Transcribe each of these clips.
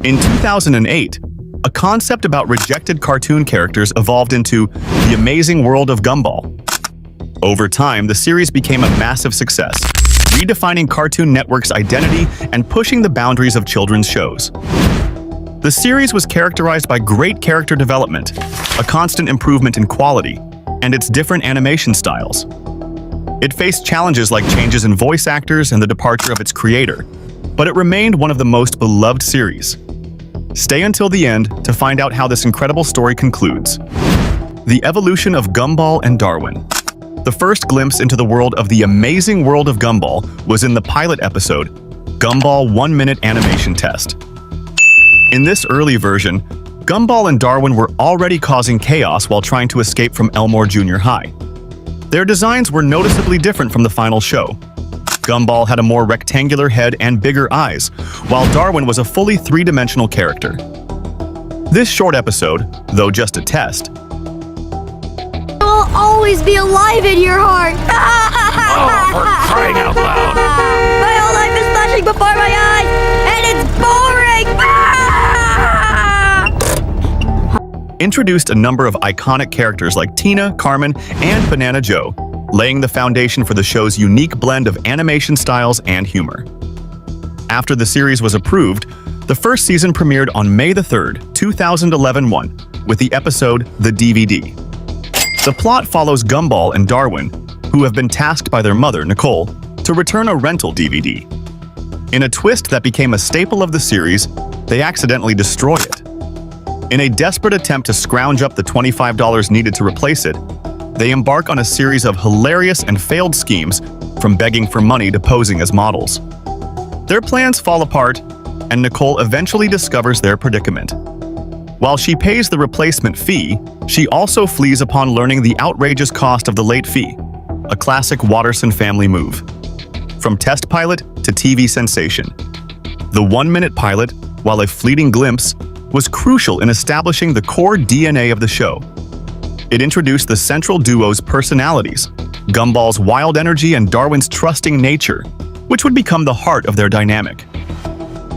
In 2008, a concept about rejected cartoon characters evolved into The Amazing World of Gumball. Over time, the series became a massive success, redefining Cartoon Network's identity and pushing the boundaries of children's shows. The series was characterized by great character development, a constant improvement in quality, and its different animation styles. It faced challenges like changes in voice actors and the departure of its creator, but it remained one of the most beloved series. Stay until the end to find out how this incredible story concludes. The evolution of Gumball and Darwin. The first glimpse into the world of The Amazing World of Gumball was in the pilot episode, Gumball 1-Minute Animation Test. In this early version, Gumball and Darwin were already causing chaos while trying to escape from Elmore Junior High. Their designs were noticeably different from the final show. Gumball had a more rectangular head and bigger eyes, while Darwin was a fully three-dimensional character. This short episode, though just a test, will always be alive in your heart. Oh, for crying out loud. My whole life is flashing before my eyes, and it's boring. introduced a number of iconic characters like Tina, Carmen, and Banana Joe, laying the foundation for the show's unique blend of animation styles and humor. After the series was approved, the first season premiered on May 3rd, 2011 with the episode The DVD. The plot follows Gumball and Darwin, who have been tasked by their mother, Nicole, to return a rental DVD. In a twist that became a staple of the series, they accidentally destroy it. In a desperate attempt to scrounge up the $25 needed to replace it, they embark on a series of hilarious and failed schemes, from begging for money to posing as models. Their plans fall apart, and Nicole eventually discovers their predicament. While she pays the replacement fee, she also flees upon learning the outrageous cost of the late fee, a classic Watterson family move. From test pilot to TV sensation, the 1-minute pilot, while a fleeting glimpse, was crucial in establishing the core DNA of the show. It introduced the central duo's personalities, Gumball's wild energy and Darwin's trusting nature, which would become the heart of their dynamic.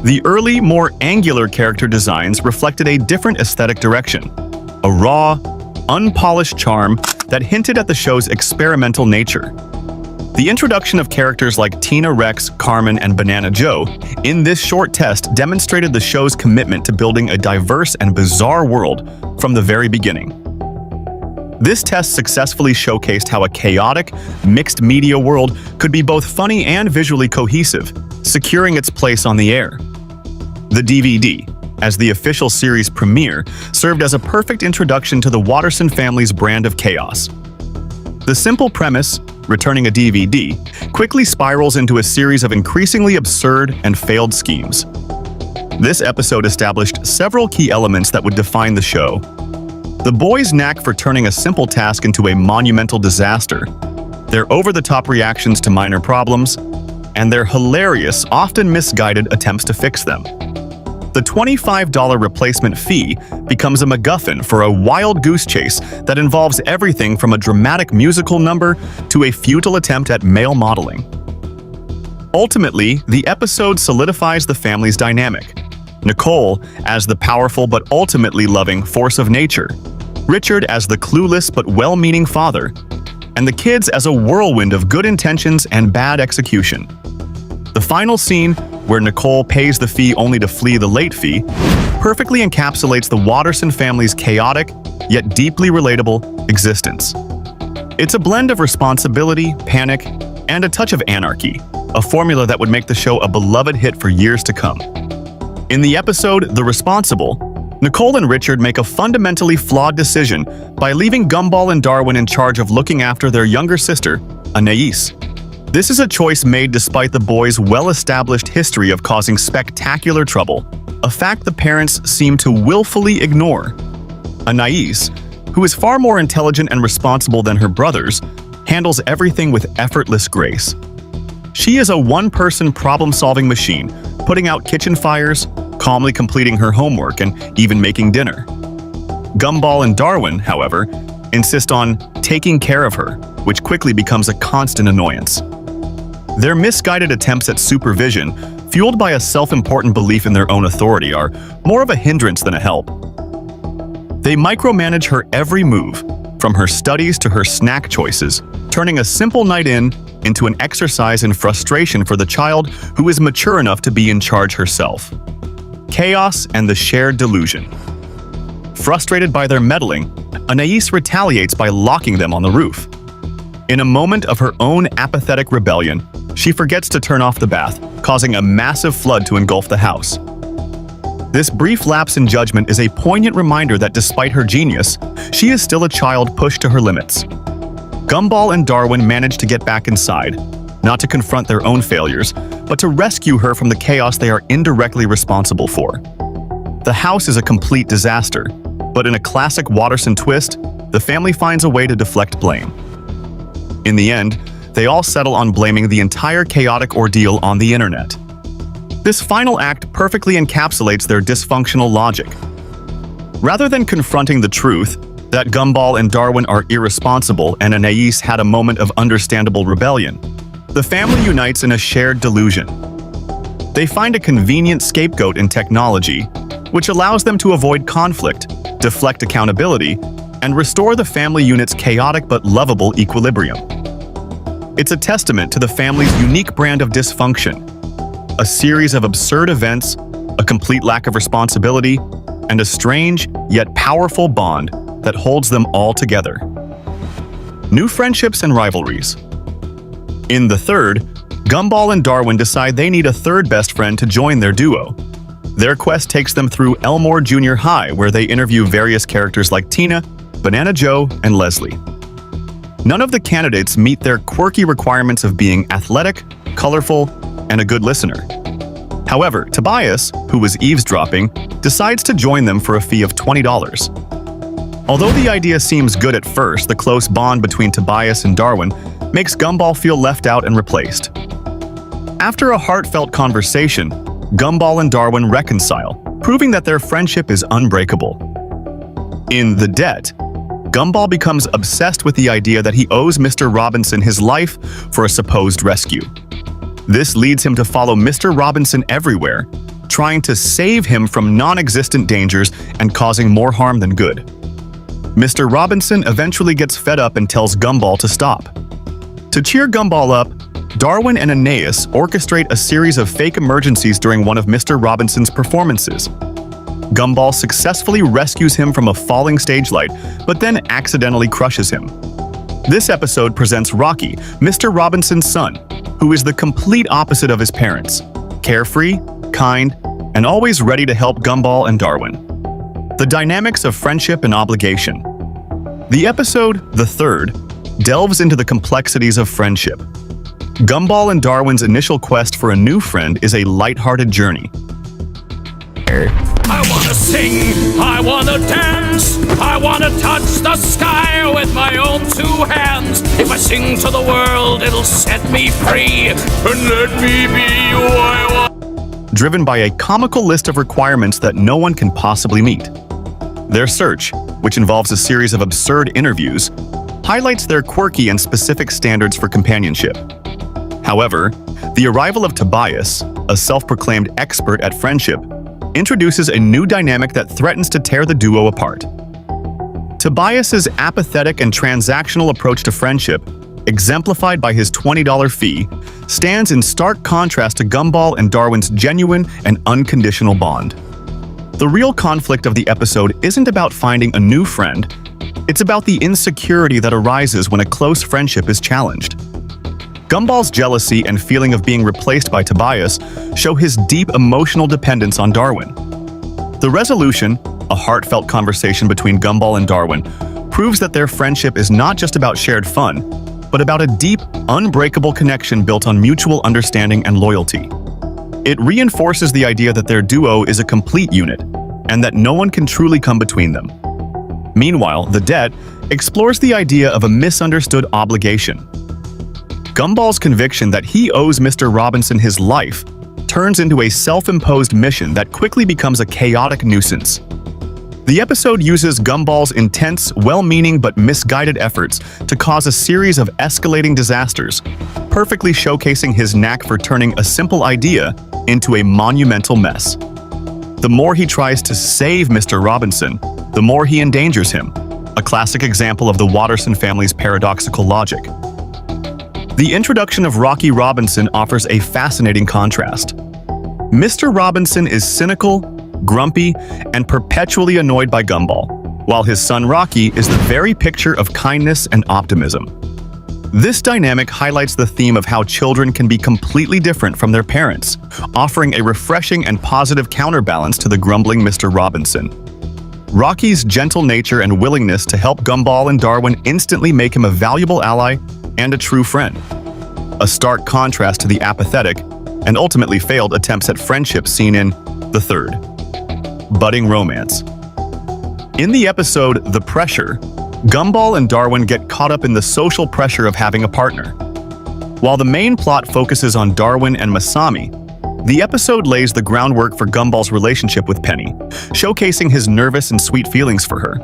The early, more angular character designs reflected a different aesthetic direction, a raw, unpolished charm that hinted at the show's experimental nature. The introduction of characters like Tina Rex, Carmen, and Banana Joe in this short test demonstrated the show's commitment to building a diverse and bizarre world from the very beginning. This test successfully showcased how a chaotic, mixed-media world could be both funny and visually cohesive, securing its place on the air. The DVD, as the official series premiere, served as a perfect introduction to the Watterson family's brand of chaos. The simple premise, returning a DVD, quickly spirals into a series of increasingly absurd and failed schemes. This episode established several key elements that would define the show. The boys' knack for turning a simple task into a monumental disaster, their over-the-top reactions to minor problems, and their hilarious, often misguided attempts to fix them. The $25 replacement fee becomes a MacGuffin for a wild goose chase that involves everything from a dramatic musical number to a futile attempt at male modeling. Ultimately, the episode solidifies the family's dynamic. Nicole as the powerful but ultimately loving force of nature, Richard as the clueless but well-meaning father, and the kids as a whirlwind of good intentions and bad execution. The final scene, where Nicole pays the fee only to flee the late fee, perfectly encapsulates the Watterson family's chaotic, yet deeply relatable, existence. It's a blend of responsibility, panic, and a touch of anarchy, a formula that would make the show a beloved hit for years to come. In the episode The Responsible, Nicole and Richard make a fundamentally flawed decision by leaving Gumball and Darwin in charge of looking after their younger sister, Anais. This is a choice made despite the boys' well-established history of causing spectacular trouble, a fact the parents seem to willfully ignore. Anais, who is far more intelligent and responsible than her brothers, handles everything with effortless grace. She is a one-person problem-solving machine, putting out kitchen fires, calmly completing her homework, and even making dinner. Gumball and Darwin, however, insist on taking care of her, which quickly becomes a constant annoyance. Their misguided attempts at supervision fueled by a self-important belief in their own authority, are more of a hindrance than a help. They micromanage her every move, from her studies to her snack choices, turning a simple night into an exercise in frustration for the child who is mature enough to be in charge herself. Chaos and the shared delusion. Frustrated by their meddling, Anais retaliates by locking them on the roof. In a moment of her own apathetic rebellion, she forgets to turn off the bath, causing a massive flood to engulf the house. This brief lapse in judgment is a poignant reminder that despite her genius, she is still a child pushed to her limits. Gumball and Darwin manage to get back inside, not to confront their own failures, but to rescue her from the chaos they are indirectly responsible for. The house is a complete disaster, but in a classic Watterson twist, the family finds a way to deflect blame. In the end, they all settle on blaming the entire chaotic ordeal on the internet. This final act perfectly encapsulates their dysfunctional logic. Rather than confronting the truth that Gumball and Darwin are irresponsible and Anais had a moment of understandable rebellion, the family unites in a shared delusion. They find a convenient scapegoat in technology, which allows them to avoid conflict, deflect accountability, and restore the family unit's chaotic but lovable equilibrium. It's a testament to the family's unique brand of dysfunction, a series of absurd events, a complete lack of responsibility, and a strange yet powerful bond that holds them all together. New friendships and rivalries. In the third, Gumball and Darwin decide they need a third best friend to join their duo. Their quest takes them through Elmore Junior High, where they interview various characters like Tina, Banana Joe, and Leslie. None of the candidates meet their quirky requirements of being athletic, colorful, and a good listener. However, Tobias, who was eavesdropping, decides to join them for a fee of $20. Although the idea seems good at first, the close bond between Tobias and Darwin makes Gumball feel left out and replaced. After a heartfelt conversation, Gumball and Darwin reconcile, proving that their friendship is unbreakable. In The Debt, Gumball becomes obsessed with the idea that he owes Mr. Robinson his life for a supposed rescue. This leads him to follow Mr. Robinson everywhere, trying to save him from non-existent dangers and causing more harm than good. Mr. Robinson eventually gets fed up and tells Gumball to stop. To cheer Gumball up, Darwin and Anais orchestrate a series of fake emergencies during one of Mr. Robinson's performances. Gumball successfully rescues him from a falling stage light, but then accidentally crushes him. This episode presents Rocky, Mr. Robinson's son, who is the complete opposite of his parents, carefree, kind, and always ready to help Gumball and Darwin. The dynamics of friendship and obligation. The episode, The Third, delves into the complexities of friendship. Gumball and Darwin's initial quest for a new friend is a lighthearted journey. I wanna sing, I wanna dance, I wanna touch the sky with my own two hands. If I sing to the world, it'll set me free, and let me be who I want. Driven by a comical list of requirements that no one can possibly meet. Their search, which involves a series of absurd interviews, highlights their quirky and specific standards for companionship. However, the arrival of Tobias, a self-proclaimed expert at friendship, introduces a new dynamic that threatens to tear the duo apart. Tobias's apathetic and transactional approach to friendship, exemplified by his $20 fee, stands in stark contrast to Gumball and Darwin's genuine and unconditional bond. The real conflict of the episode isn't about finding a new friend, it's about the insecurity that arises when a close friendship is challenged. Gumball's jealousy and feeling of being replaced by Tobias show his deep emotional dependence on Darwin. The resolution, a heartfelt conversation between Gumball and Darwin, proves that their friendship is not just about shared fun, but about a deep, unbreakable connection built on mutual understanding and loyalty. It reinforces the idea that their duo is a complete unit, and that no one can truly come between them. Meanwhile, The Debt explores the idea of a misunderstood obligation. Gumball's conviction that he owes Mr. Robinson his life turns into a self-imposed mission that quickly becomes a chaotic nuisance. The episode uses Gumball's intense, well-meaning but misguided efforts to cause a series of escalating disasters, perfectly showcasing his knack for turning a simple idea into a monumental mess. The more he tries to save Mr. Robinson, the more he endangers him, a classic example of the Watterson family's paradoxical logic. The introduction of Rocky Robinson offers a fascinating contrast. Mr. Robinson is cynical, grumpy, and perpetually annoyed by Gumball, while his son Rocky is the very picture of kindness and optimism. This dynamic highlights the theme of how children can be completely different from their parents, offering a refreshing and positive counterbalance to the grumbling Mr. Robinson. Rocky's gentle nature and willingness to help Gumball and Darwin instantly make him a valuable ally and a true friend, a stark contrast to the apathetic and ultimately failed attempts at friendship seen in The Third. Budding romance. In the episode The Pressure, Gumball and Darwin get caught up in the social pressure of having a partner. While the main plot focuses on Darwin and Masami, the episode lays the groundwork for Gumball's relationship with Penny, showcasing his nervous and sweet feelings for her.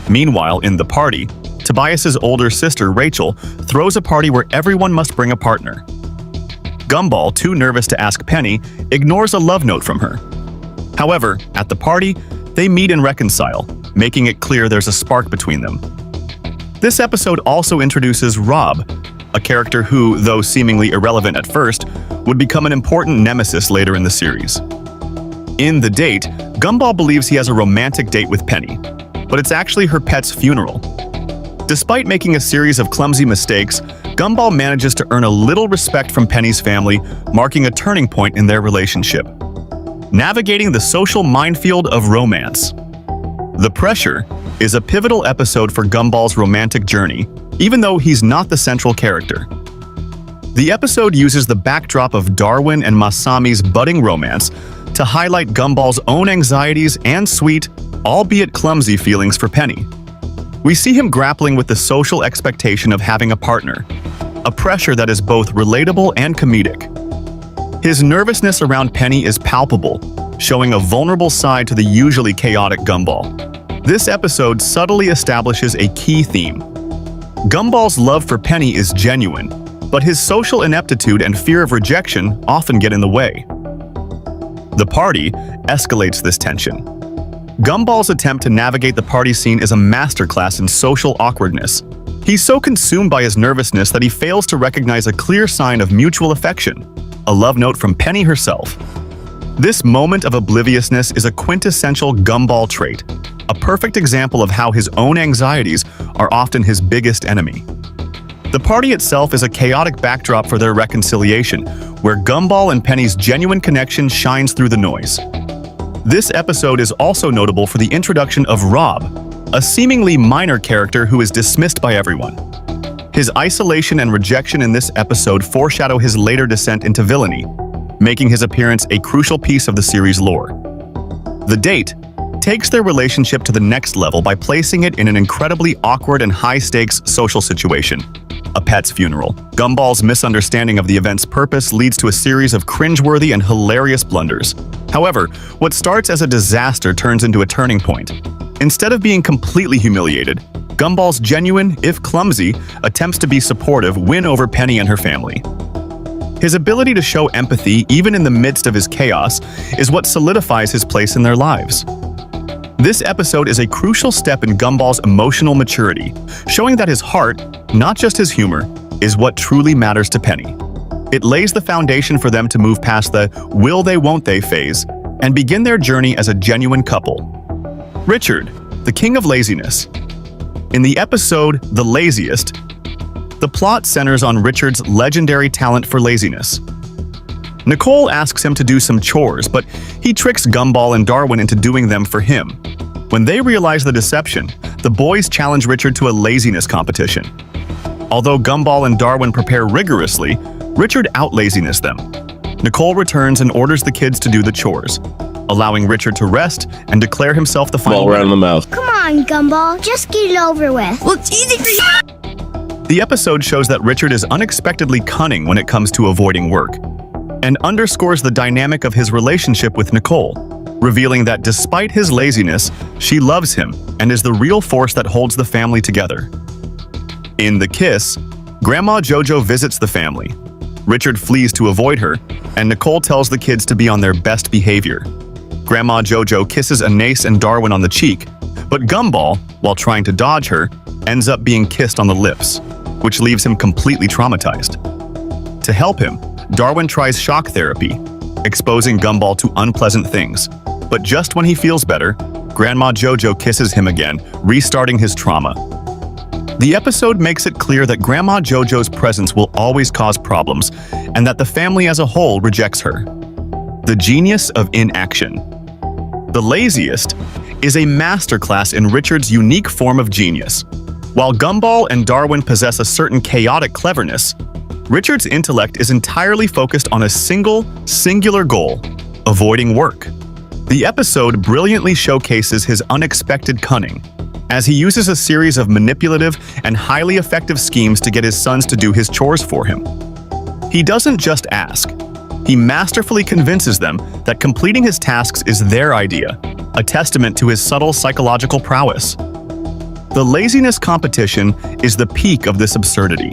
Meanwhile, in The Party, Tobias's older sister, Rachel, throws a party where everyone must bring a partner. Gumball, too nervous to ask Penny, ignores a love note from her. However, at the party, they meet and reconcile, making it clear there's a spark between them. This episode also introduces Rob, a character who, though seemingly irrelevant at first, would become an important nemesis later in the series. In The Date, Gumball believes he has a romantic date with Penny, but it's actually her pet's funeral. Despite making a series of clumsy mistakes, Gumball manages to earn a little respect from Penny's family, marking a turning point in their relationship. Navigating the social minefield of romance. The Pressure is a pivotal episode for Gumball's romantic journey, even though he's not the central character. The episode uses the backdrop of Darwin and Masami's budding romance to highlight Gumball's own anxieties and sweet, albeit clumsy feelings for Penny. We see him grappling with the social expectation of having a partner, a pressure that is both relatable and comedic. His nervousness around Penny is palpable, showing a vulnerable side to the usually chaotic Gumball. This episode subtly establishes a key theme. Gumball's love for Penny is genuine, but his social ineptitude and fear of rejection often get in the way. The Party escalates this tension. Gumball's attempt to navigate the party scene is a masterclass in social awkwardness. He's so consumed by his nervousness that he fails to recognize a clear sign of mutual affection, a love note from Penny herself. This moment of obliviousness is a quintessential Gumball trait, a perfect example of how his own anxieties are often his biggest enemy. The party itself is a chaotic backdrop for their reconciliation, where Gumball and Penny's genuine connection shines through the noise. This episode is also notable for the introduction of Rob, a seemingly minor character who is dismissed by everyone. His isolation and rejection in this episode foreshadow his later descent into villainy, making his appearance a crucial piece of the series' lore. The Date takes their relationship to the next level by placing it in an incredibly awkward and high-stakes social situation, a pet's funeral. Gumball's misunderstanding of the event's purpose leads to a series of cringeworthy and hilarious blunders. However, what starts as a disaster turns into a turning point. Instead of being completely humiliated, Gumball's genuine, if clumsy, attempts to be supportive win over Penny and her family. His ability to show empathy even in the midst of his chaos is what solidifies his place in their lives. This episode is a crucial step in Gumball's emotional maturity, showing that his heart, not just his humor, is what truly matters to Penny. It lays the foundation for them to move past the will they won't they phase and begin their journey as a genuine couple. Richard, the king of laziness. In the episode The Laziest, the plot centers on Richard's legendary talent for laziness. Nicole asks him to do some chores, but he tricks Gumball and Darwin into doing them for him. When they realize the deception, the boys challenge Richard to a laziness competition. Although Gumball and Darwin prepare rigorously, Richard out-laziness them. Nicole returns and orders the kids to do the chores, allowing Richard to rest and declare himself the final ball right in the mouth. Come on, Gumball, just get it over with. Well, it's easy for you. The episode shows that Richard is unexpectedly cunning when it comes to avoiding work, and underscores the dynamic of his relationship with Nicole. revealing that despite his laziness, she loves him and is the real force that holds the family together. In The Kiss, Grandma JoJo visits the family. Richard flees to avoid her, and Nicole tells the kids to be on their best behavior. Grandma JoJo kisses Anais and Darwin on the cheek, but Gumball, while trying to dodge her, ends up being kissed on the lips, which leaves him completely traumatized. To help him, Darwin tries shock therapy, exposing Gumball to unpleasant things. But just when he feels better, Grandma JoJo kisses him again, restarting his trauma. The episode makes it clear that Grandma JoJo's presence will always cause problems, and that the family as a whole rejects her. The genius of inaction. The Laziest is a masterclass in Richard's unique form of genius. While Gumball and Darwin possess a certain chaotic cleverness, Richard's intellect is entirely focused on a singular goal: avoiding work. The episode brilliantly showcases his unexpected cunning, as he uses a series of manipulative and highly effective schemes to get his sons to do his chores for him. He doesn't just ask. He masterfully convinces them that completing his tasks is their idea, a testament to his subtle psychological prowess. The laziness competition is the peak of this absurdity.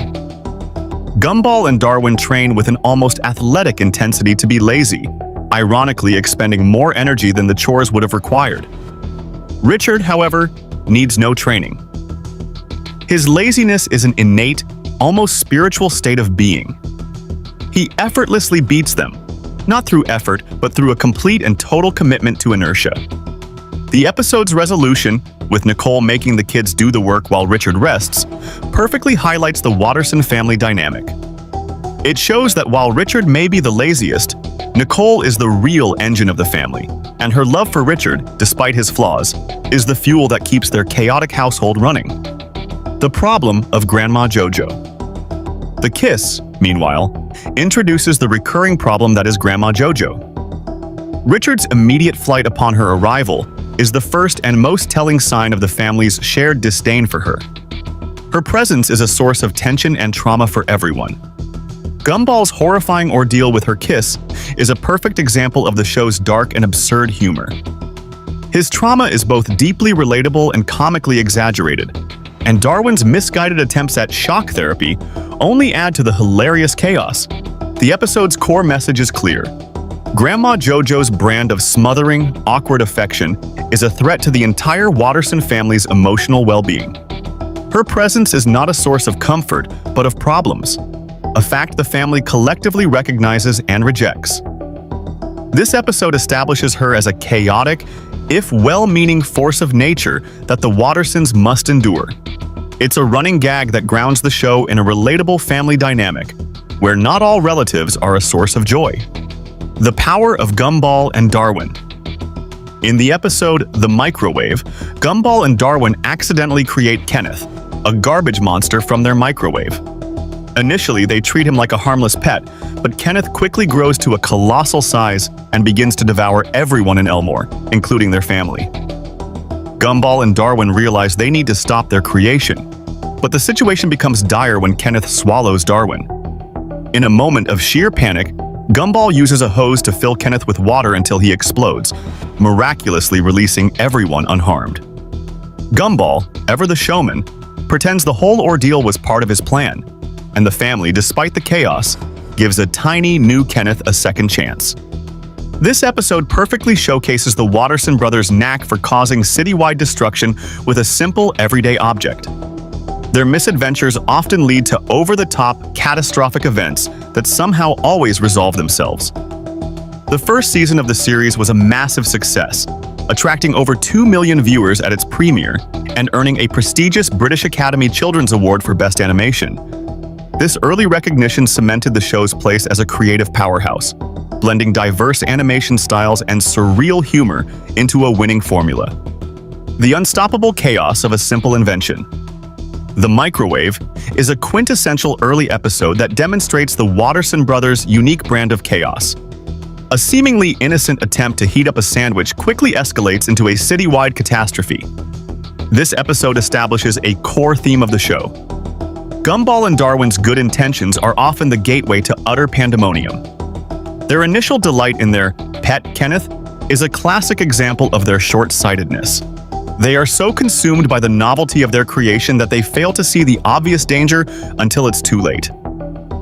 Gumball and Darwin train with an almost athletic intensity to be lazy, ironically expending more energy than the chores would have required. Richard, however, needs no training. His laziness is an innate, almost spiritual state of being. He effortlessly beats them, not through effort, but through a complete and total commitment to inertia. The episode's resolution, with Nicole making the kids do the work while Richard rests, perfectly highlights the Watterson family dynamic. It shows that while Richard may be the laziest, Nicole is the real engine of the family, and her love for Richard, despite his flaws, is the fuel that keeps their chaotic household running. The problem of Grandma JoJo. The Kiss, meanwhile, introduces the recurring problem that is Grandma JoJo. Richard's immediate flight upon her arrival is the first and most telling sign of the family's shared disdain for her. Her presence is a source of tension and trauma for everyone. Gumball's horrifying ordeal with her kiss is a perfect example of the show's dark and absurd humor. His trauma is both deeply relatable and comically exaggerated, and Darwin's misguided attempts at shock therapy only add to the hilarious chaos. The episode's core message is clear. Grandma JoJo's brand of smothering, awkward affection is a threat to the entire Watterson family's emotional well-being. Her presence is not a source of comfort, but of problems, a fact the family collectively recognizes and rejects. This episode establishes her as a chaotic, if well-meaning force of nature that the Wattersons must endure. It's a running gag that grounds the show in a relatable family dynamic, where not all relatives are a source of joy. The power of Gumball and Darwin. In the episode The Microwave, Gumball and Darwin accidentally create Kenneth, a garbage monster from their microwave. Initially, they treat him like a harmless pet, but Kenneth quickly grows to a colossal size and begins to devour everyone in Elmore, including their family. Gumball and Darwin realize they need to stop their creation, but the situation becomes dire when Kenneth swallows Darwin. In a moment of sheer panic, Gumball uses a hose to fill Kenneth with water until he explodes, miraculously releasing everyone unharmed. Gumball, ever the showman, pretends the whole ordeal was part of his plan, and the family, despite the chaos, gives a tiny new Kenneth a second chance. This episode perfectly showcases the Watterson brothers' knack for causing citywide destruction with a simple, everyday object. Their misadventures often lead to over-the-top, catastrophic events that somehow always resolve themselves. The first season of the series was a massive success, attracting over 2 million viewers at its premiere and earning a prestigious British Academy Children's Award for Best Animation. This early recognition cemented the show's place as a creative powerhouse, blending diverse animation styles and surreal humor into a winning formula. The unstoppable chaos of a simple invention. The Microwave is a quintessential early episode that demonstrates the Watterson brothers' unique brand of chaos. A seemingly innocent attempt to heat up a sandwich quickly escalates into a citywide catastrophe. This episode establishes a core theme of the show. Gumball and Darwin's good intentions are often the gateway to utter pandemonium. Their initial delight in their pet, Kenneth, is a classic example of their short-sightedness. They are so consumed by the novelty of their creation that they fail to see the obvious danger until it's too late.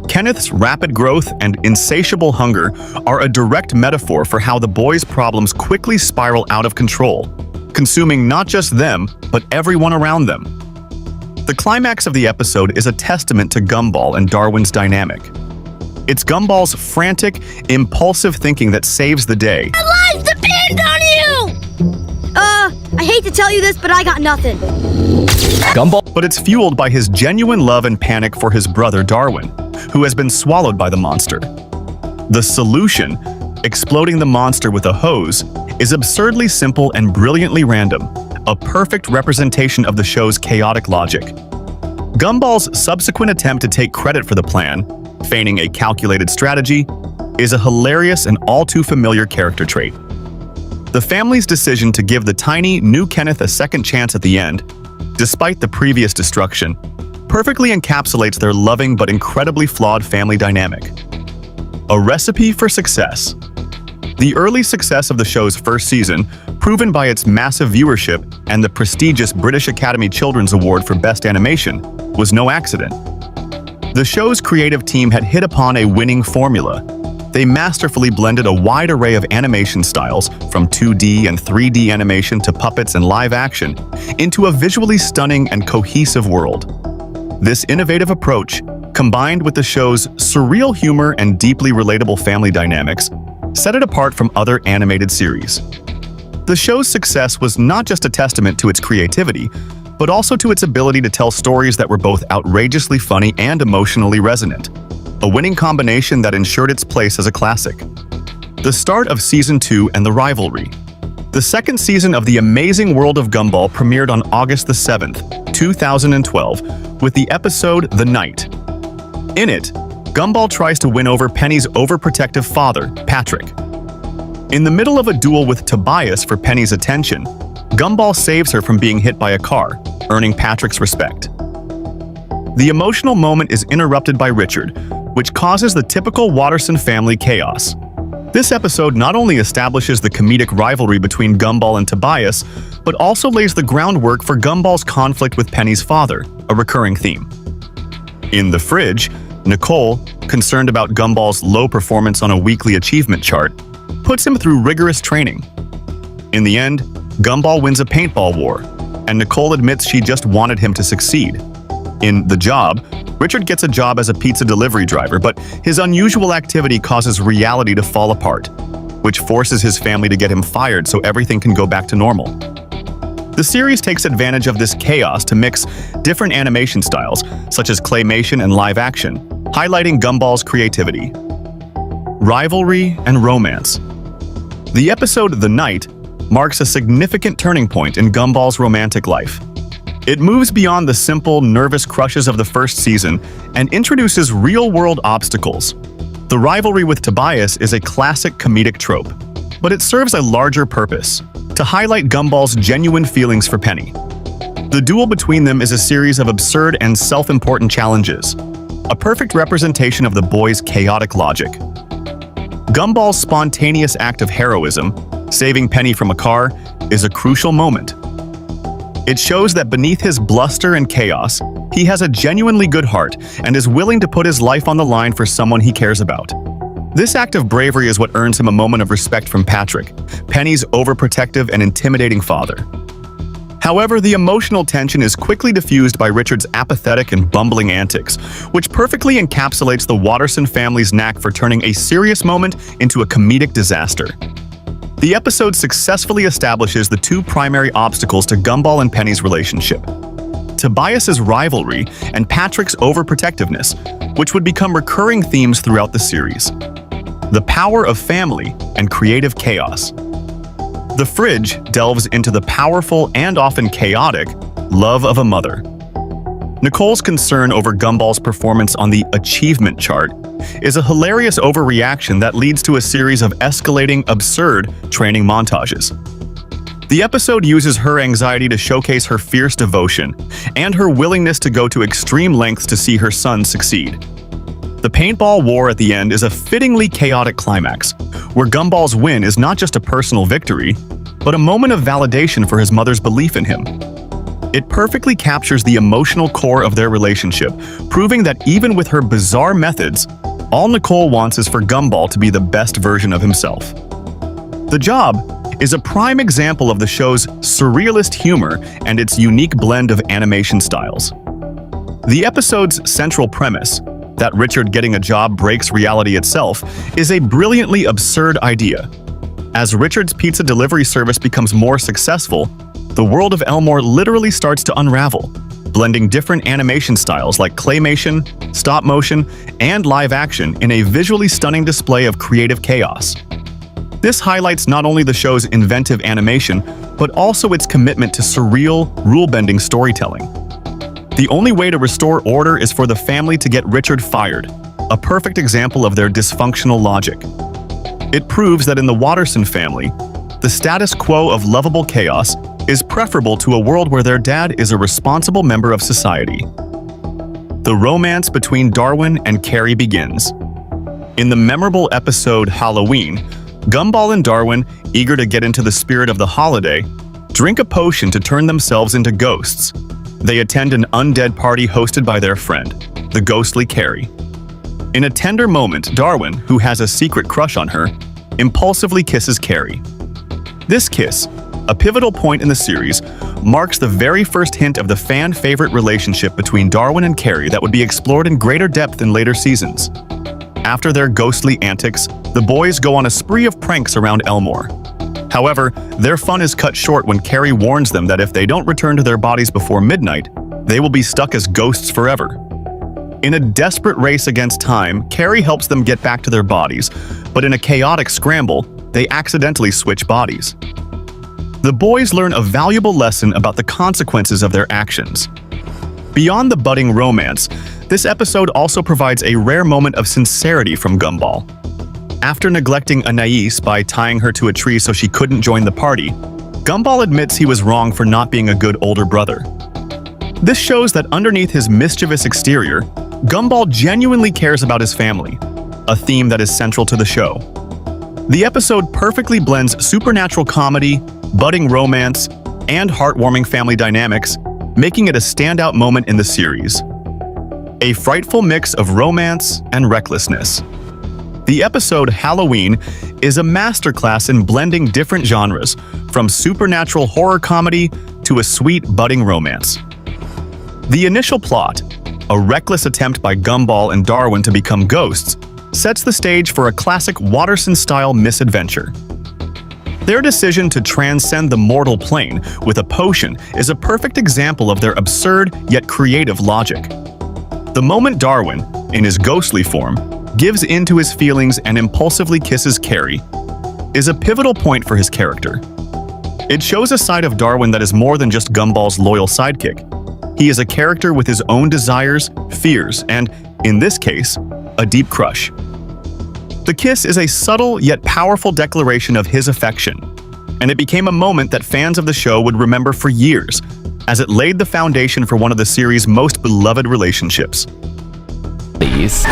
Kenneth's rapid growth and insatiable hunger are a direct metaphor for how the boys' problems quickly spiral out of control, consuming not just them, but everyone around them. The climax of the episode is a testament to Gumball and Darwin's dynamic. It's Gumball's frantic, impulsive thinking that saves the day. My life depends on you! I hate to tell you this, but I got nothing. Gumball, but it's fueled by his genuine love and panic for his brother Darwin, who has been swallowed by the monster. The solution, exploding the monster with a hose, is absurdly simple and brilliantly random, a perfect representation of the show's chaotic logic. Gumball's subsequent attempt to take credit for the plan, feigning a calculated strategy, is a hilarious and all too familiar character trait. The family's decision to give the tiny, new Kenneth a second chance at the end, despite the previous destruction, perfectly encapsulates their loving but incredibly flawed family dynamic. A recipe for success. The early success of the show's first season, proven by its massive viewership and the prestigious British Academy Children's Award for Best Animation, was no accident. The show's creative team had hit upon a winning formula. They masterfully blended a wide array of animation styles, from 2D and 3D animation to puppets and live action, into a visually stunning and cohesive world. This innovative approach, combined with the show's surreal humor and deeply relatable family dynamics, set it apart from other animated series. The show's success was not just a testament to its creativity, but also to its ability to tell stories that were both outrageously funny and emotionally resonant, a winning combination that ensured its place as a classic. The start of Season 2 and the rivalry. The second season of The Amazing World of Gumball premiered on August the 7th, 2012, with the episode The Night. In it, Gumball tries to win over Penny's overprotective father, Patrick. In the middle of a duel with Tobias for Penny's attention, Gumball saves her from being hit by a car, earning Patrick's respect. The emotional moment is interrupted by Richard, which causes the typical Watterson family chaos. This episode not only establishes the comedic rivalry between Gumball and Tobias, but also lays the groundwork for Gumball's conflict with Penny's father, a recurring theme. In the fridge, Nicole, concerned about Gumball's low performance on a weekly achievement chart, puts him through rigorous training. In the end, Gumball wins a paintball war, and Nicole admits she just wanted him to succeed. In The Job, Richard gets a job as a pizza delivery driver, but his unusual activity causes reality to fall apart, which forces his family to get him fired so everything can go back to normal. The series takes advantage of this chaos to mix different animation styles, such as claymation and live action, highlighting Gumball's creativity. Rivalry and romance. The episode The Night marks a significant turning point in Gumball's romantic life. It moves beyond the simple, nervous crushes of the first season and introduces real-world obstacles. The rivalry with Tobias is a classic comedic trope, but it serves a larger purpose, to highlight Gumball's genuine feelings for Penny. The duel between them is a series of absurd and self-important challenges, a perfect representation of the boys' chaotic logic. Gumball's spontaneous act of heroism, saving Penny from a car, is a crucial moment. It shows that beneath his bluster and chaos, he has a genuinely good heart and is willing to put his life on the line for someone he cares about. This act of bravery is what earns him a moment of respect from Patrick, Penny's overprotective and intimidating father. However, the emotional tension is quickly diffused by Richard's apathetic and bumbling antics, which perfectly encapsulates the Watterson family's knack for turning a serious moment into a comedic disaster. The episode successfully establishes the two primary obstacles to Gumball and Penny's relationship: Tobias's rivalry and Patrick's overprotectiveness, which would become recurring themes throughout the series. The power of family and creative chaos. The fridge delves into the powerful and often chaotic love of a mother. Nicole's concern over Gumball's performance on the achievement chart is a hilarious overreaction that leads to a series of escalating, absurd training montages. The episode uses her anxiety to showcase her fierce devotion and her willingness to go to extreme lengths to see her son succeed. The paintball war at the end is a fittingly chaotic climax, where Gumball's win is not just a personal victory, but a moment of validation for his mother's belief in him. It perfectly captures the emotional core of their relationship, proving that even with her bizarre methods, all Nicole wants is for Gumball to be the best version of himself. The Job is a prime example of the show's surrealist humor and its unique blend of animation styles. The episode's central premise, that Richard getting a job breaks reality itself, is a brilliantly absurd idea. As Richard's pizza delivery service becomes more successful, the world of Elmore literally starts to unravel, blending different animation styles like claymation, stop motion, and live action in a visually stunning display of creative chaos. This highlights not only the show's inventive animation, but also its commitment to surreal, rule-bending storytelling. The only way to restore order is for the family to get Richard fired, a perfect example of their dysfunctional logic. It proves that in the Watterson family, the status quo of lovable chaos is preferable to a world where their dad is a responsible member of society. The romance between Darwin and Carrie begins. In the memorable episode Halloween, Gumball and Darwin, eager to get into the spirit of the holiday, drink a potion to turn themselves into ghosts. They attend an undead party hosted by their friend, the ghostly Carrie. In a tender moment, Darwin, who has a secret crush on her, impulsively kisses Carrie. This kiss, a pivotal point in the series, marks the very first hint of the fan-favorite relationship between Darwin and Carrie that would be explored in greater depth in later seasons. After their ghostly antics, the boys go on a spree of pranks around Elmore. However, their fun is cut short when Carrie warns them that if they don't return to their bodies before midnight, they will be stuck as ghosts forever. In a desperate race against time, Carrie helps them get back to their bodies, but in a chaotic scramble, they accidentally switch bodies. The boys learn a valuable lesson about the consequences of their actions. Beyond the budding romance, this episode also provides a rare moment of sincerity from Gumball. After neglecting Anais by tying her to a tree so she couldn't join the party, Gumball admits he was wrong for not being a good older brother. This shows that underneath his mischievous exterior, Gumball genuinely cares about his family, a theme that is central to the show. The episode perfectly blends supernatural comedy, budding romance, and heartwarming family dynamics, making it a standout moment in the series. A frightful mix of romance and recklessness. The episode Halloween is a masterclass in blending different genres, from supernatural horror comedy to a sweet budding romance. The initial plot, a reckless attempt by Gumball and Darwin to become ghosts, sets the stage for a classic Watterson-style misadventure. Their decision to transcend the mortal plane with a potion is a perfect example of their absurd yet creative logic. The moment Darwin, in his ghostly form, gives in to his feelings and impulsively kisses Carrie, is a pivotal point for his character. It shows a side of Darwin that is more than just Gumball's loyal sidekick. He is a character with his own desires, fears, and, in this case, a deep crush. The kiss is a subtle yet powerful declaration of his affection, and it became a moment that fans of the show would remember for years, as it laid the foundation for one of the series' most beloved relationships. Please.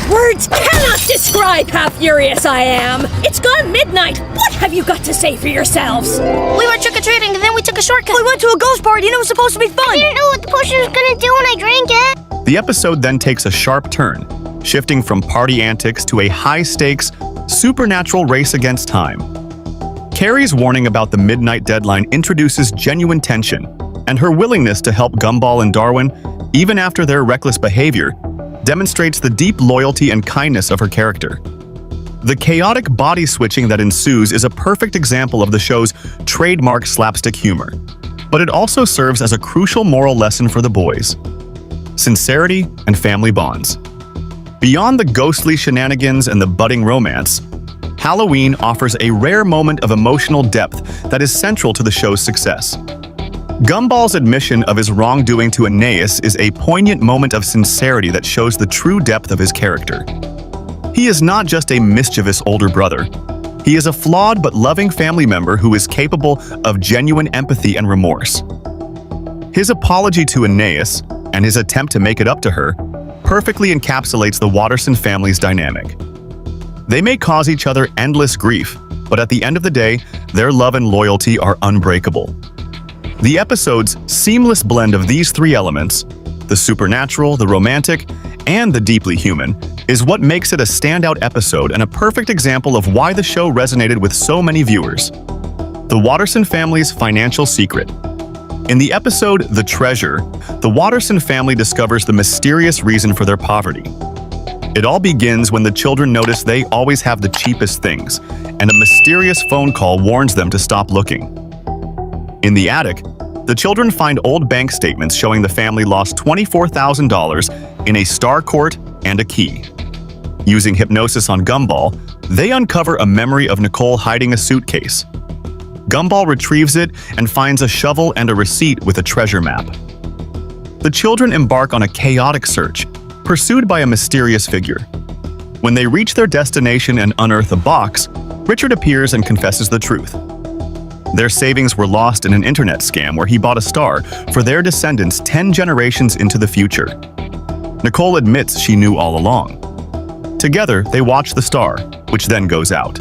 Words cannot describe how furious I am. It's gone midnight. What have you got to say for yourselves? We went trick-or-treating and then we took a shortcut. We went to a ghost party and it was supposed to be fun. I didn't know what the potion was gonna do when I drank it. The episode then takes a sharp turn, shifting from party antics to a high-stakes, supernatural race against time. Carrie's warning about the midnight deadline introduces genuine tension, and her willingness to help Gumball and Darwin, even after their reckless behavior, demonstrates the deep loyalty and kindness of her character. The chaotic body switching that ensues is a perfect example of the show's trademark slapstick humor, but it also serves as a crucial moral lesson for the boys: sincerity and family bonds. Beyond the ghostly shenanigans and the budding romance, Halloween offers a rare moment of emotional depth that is central to the show's success. Gumball's admission of his wrongdoing to Anais is a poignant moment of sincerity that shows the true depth of his character. He is not just a mischievous older brother. He is a flawed but loving family member who is capable of genuine empathy and remorse. His apology to Anais, and his attempt to make it up to her, perfectly encapsulates the Watterson family's dynamic. They may cause each other endless grief, but at the end of the day, their love and loyalty are unbreakable. The episode's seamless blend of these three elements, the supernatural, the romantic, and the deeply human, is what makes it a standout episode and a perfect example of why the show resonated with so many viewers. The Watterson family's financial secret. In the episode The Treasure, the Watterson family discovers the mysterious reason for their poverty. It all begins when the children notice they always have the cheapest things, and a mysterious phone call warns them to stop looking. In the attic, the children find old bank statements showing the family lost $24,000 in a star court and a key. Using hypnosis on Gumball, they uncover a memory of Nicole hiding a suitcase. Gumball retrieves it and finds a shovel and a receipt with a treasure map. The children embark on a chaotic search, pursued by a mysterious figure. When they reach their destination and unearth a box, Richard appears and confesses the truth. Their savings were lost in an internet scam where he bought a star for their descendants 10 generations into the future. Nicole admits she knew all along. Together, they watch the star, which then goes out.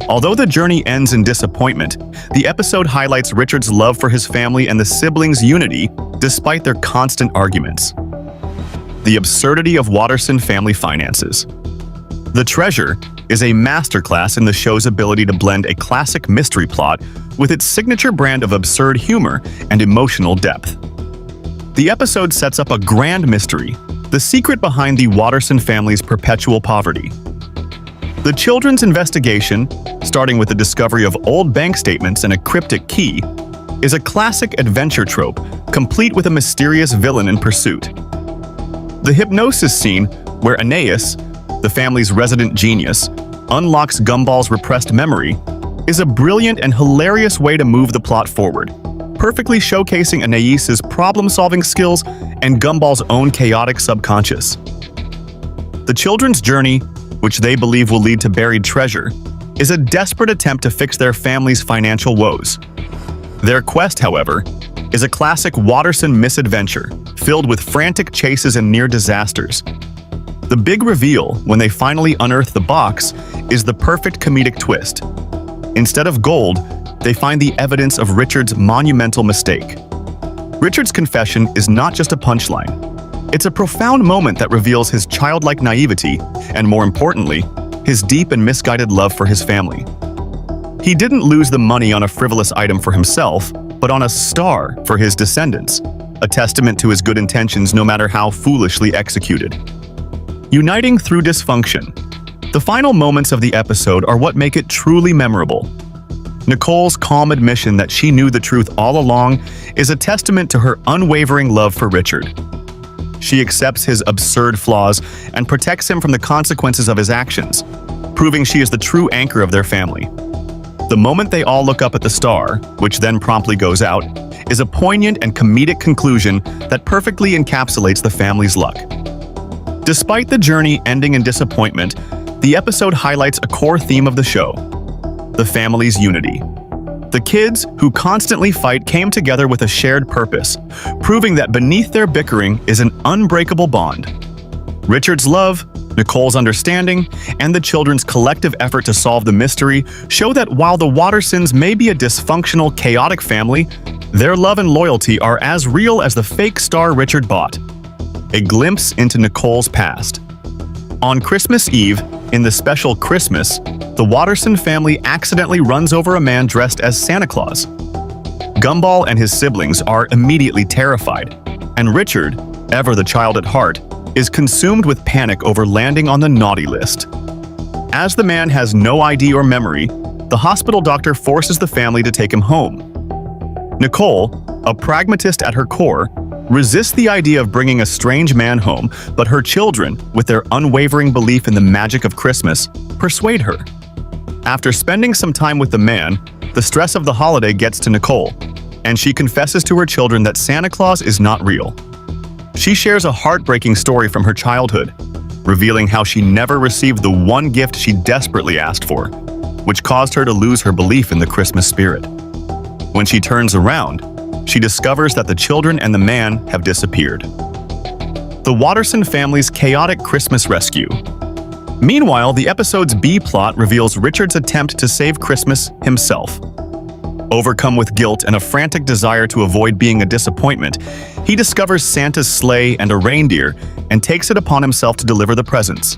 Although the journey ends in disappointment, the episode highlights Richard's love for his family and the siblings' unity despite their constant arguments. The absurdity of Watterson family finances. The Treasure is a masterclass in the show's ability to blend a classic mystery plot with its signature brand of absurd humor and emotional depth. The episode sets up a grand mystery, the secret behind the Watterson family's perpetual poverty. The children's investigation, starting with the discovery of old bank statements and a cryptic key, is a classic adventure trope, complete with a mysterious villain in pursuit. The hypnosis scene, where Aeneas, the family's resident genius, unlocks Gumball's repressed memory, is a brilliant and hilarious way to move the plot forward, perfectly showcasing Aeneas's problem-solving skills and Gumball's own chaotic subconscious. The children's journey, which they believe will lead to buried treasure, is a desperate attempt to fix their family's financial woes. Their quest, however, is a classic Watterson misadventure, filled with frantic chases and near disasters. The big reveal, when they finally unearth the box, is the perfect comedic twist. Instead of gold, they find the evidence of Richard's monumental mistake. Richard's confession is not just a punchline. It's a profound moment that reveals his childlike naivety and, more importantly, his deep and misguided love for his family. He didn't lose the money on a frivolous item for himself, but on a star for his descendants, a testament to his good intentions no matter how foolishly executed. Uniting through dysfunction. The final moments of the episode are what make it truly memorable. Nicole's calm admission that she knew the truth all along is a testament to her unwavering love for Richard. She accepts his absurd flaws and protects him from the consequences of his actions, proving she is the true anchor of their family. The moment they all look up at the star, which then promptly goes out, is a poignant and comedic conclusion that perfectly encapsulates the family's luck. Despite the journey ending in disappointment, the episode highlights a core theme of the show: the family's unity. The kids, who constantly fight, came together with a shared purpose, proving that beneath their bickering is an unbreakable bond. Richard's love, Nicole's understanding, and the children's collective effort to solve the mystery show that while the Wattersons may be a dysfunctional, chaotic family, their love and loyalty are as real as the fake star Richard bought. A glimpse into Nicole's past. On Christmas Eve, in the special Christmas, the Watterson family accidentally runs over a man dressed as Santa Claus. Gumball and his siblings are immediately terrified, and Richard, ever the child at heart, is consumed with panic over landing on the naughty list. As the man has no ID or memory, the hospital doctor forces the family to take him home. Nicole, a pragmatist at her core, resists the idea of bringing a strange man home, but her children, with their unwavering belief in the magic of Christmas, persuade her. After spending some time with the man, the stress of the holiday gets to Nicole, and she confesses to her children that Santa Claus is not real. She shares a heartbreaking story from her childhood, revealing how she never received the one gift she desperately asked for, which caused her to lose her belief in the Christmas spirit. When she turns around, she discovers that the children and the man have disappeared. the Watterson family's chaotic Christmas rescue. Meanwhile, the episode's B plot reveals Richard's attempt to save Christmas himself. Overcome with guilt and a frantic desire to avoid being a disappointment, he discovers Santa's sleigh and a reindeer and takes it upon himself to deliver the presents.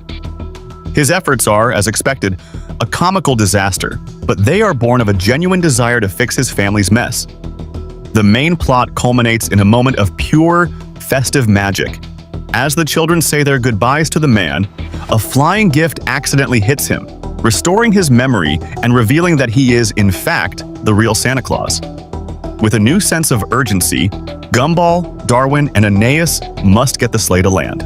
His efforts are, as expected, a comical disaster, but they are born of a genuine desire to fix his family's mess. The main plot culminates in a moment of pure, festive magic. As the children say their goodbyes to the man, a flying gift accidentally hits him, restoring his memory and revealing that he is, in fact, the real Santa Claus. With a new sense of urgency, Gumball, Darwin, and Aeneas must get the sleigh to land.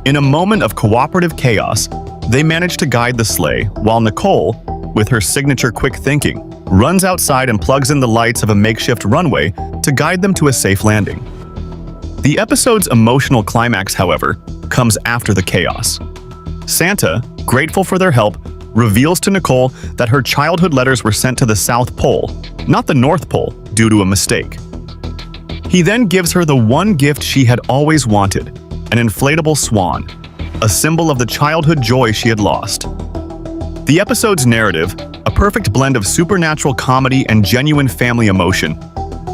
In a moment of cooperative chaos, they manage to guide the sleigh, while Nicole, with her signature quick thinking, runs outside and plugs in the lights of a makeshift runway to guide them to a safe landing. The episode's emotional climax, however, comes after the chaos. Santa, grateful for their help, reveals to Nicole that her childhood letters were sent to the South Pole, not the North Pole, due to a mistake. He then gives her the one gift she had always wanted, an inflatable swan, a symbol of the childhood joy she had lost. The episode's narrative, a perfect blend of supernatural comedy and genuine family emotion,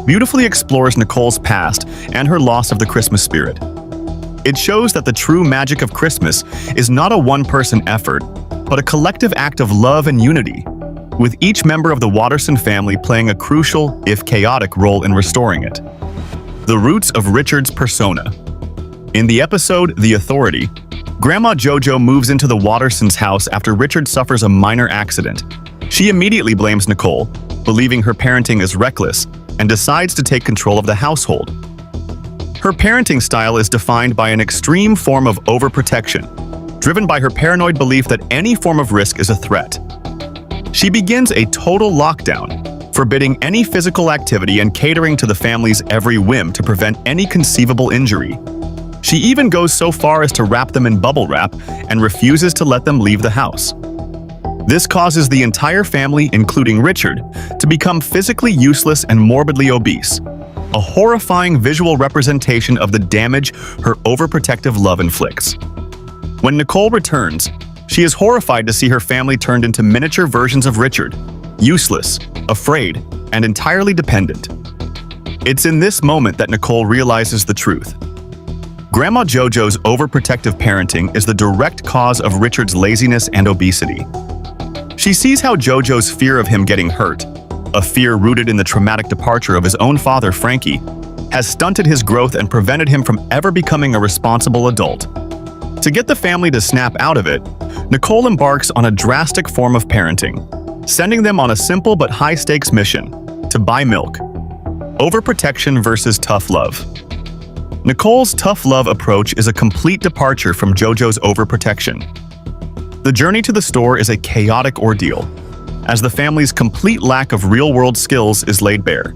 beautifully explores Nicole's past and her loss of the Christmas spirit. It shows that the true magic of Christmas is not a one-person effort, but a collective act of love and unity, with each member of the Watterson family playing a crucial, if chaotic, role in restoring it. The roots of Richard's persona. In the episode The Authority, Grandma Jojo moves into the Wattersons' house after Richard suffers a minor accident. She immediately blames Nicole, believing her parenting is reckless, and decides to take control of the household. Her parenting style is defined by an extreme form of overprotection, driven by her paranoid belief that any form of risk is a threat. She begins a total lockdown, forbidding any physical activity and catering to the family's every whim to prevent any conceivable injury. She even goes so far as to wrap them in bubble wrap and refuses to let them leave the house. This causes the entire family, including Richard, to become physically useless and morbidly obese, a horrifying visual representation of the damage her overprotective love inflicts. When Nicole returns, she is horrified to see her family turned into miniature versions of Richard, useless, afraid, and entirely dependent. It's in this moment that Nicole realizes the truth. Grandma Jojo's overprotective parenting is the direct cause of Richard's laziness and obesity. She sees how Jojo's fear of him getting hurt, a fear rooted in the traumatic departure of his own father, Frankie, has stunted his growth and prevented him from ever becoming a responsible adult. To get the family to snap out of it, Nicole embarks on a drastic form of parenting, sending them on a simple but high-stakes mission: to buy milk. Overprotection versus tough love. Nicole's tough love approach is a complete departure from Jojo's overprotection. The journey to the store is a chaotic ordeal, as the family's complete lack of real-world skills is laid bare.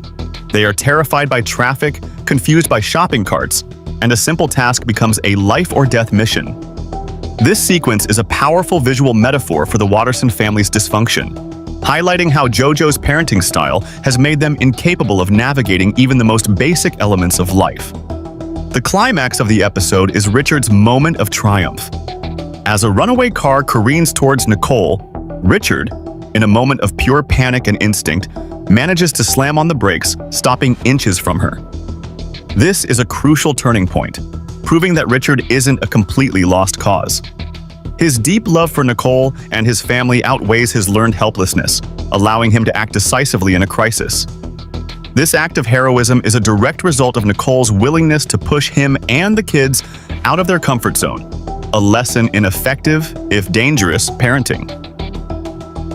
They are terrified by traffic, confused by shopping carts, and a simple task becomes a life-or-death mission. This sequence is a powerful visual metaphor for the Watterson family's dysfunction, highlighting how Jojo's parenting style has made them incapable of navigating even the most basic elements of life. The climax of the episode is Richard's moment of triumph. As a runaway car careens towards Nicole, Richard, in a moment of pure panic and instinct, manages to slam on the brakes, stopping inches from her. This is a crucial turning point, proving that Richard isn't a completely lost cause. His deep love for Nicole and his family outweighs his learned helplessness, allowing him to act decisively in a crisis. This act of heroism is a direct result of Nicole's willingness to push him and the kids out of their comfort zone, a lesson in effective, if dangerous, parenting.